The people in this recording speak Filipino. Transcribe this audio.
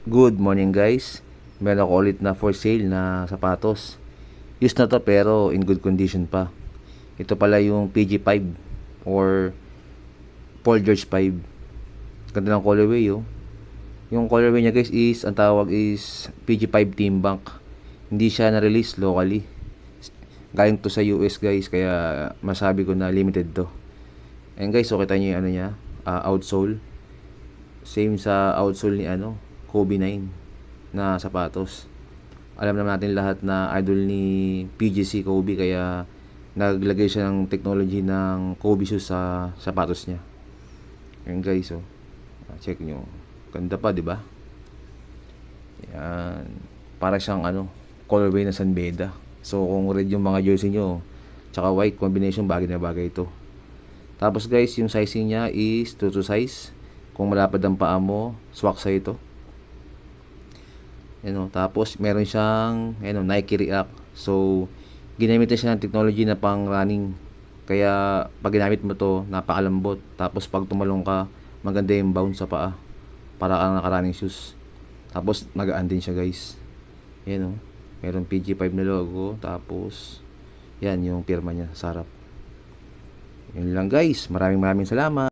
Good morning guys. Meron ako ulit na for sale na sapatos. Used na to pero in good condition pa. Ito pala yung PG5 or Paul George 5. Ganda ng colorway oh. Yung colorway niya guys is, ang tawag is PG5 Team Bank. Hindi siya na-release locally. Galing to sa US guys, kaya masabi ko na limited to. And guys, so kita nyo yung ano niya, outsole. Same sa outsole ni Kobe 9 na sapatos. Alam naman natin lahat na idol ni PGC Kobe, kaya naglagay siya ng technology ng Kobe shoes sa sapatos niya. Ayan guys, oh. Check nyo. Ganda pa, di ba? Yan. Para siyang colorway na San Beda. So kung red yung mga jersey nyo, tsaka white combination, bagay na bagay ito. Tapos guys, yung sizing niya is 2 size. Kung malapad ang paa mo, swak sa ito. Tapos meron siyang Nike React. So ginamit siya ng technology na pang running. Kaya pag ginamit mo to, napakalambot. Tapos pag tumalong ka, maganda yung bounce sa paa. Para kang naka-running shoes. Tapos magaan din siya guys. Meron PG5 na logo. Tapos yan yung pirma niya sa harap. Yun lang guys. Maraming salamat.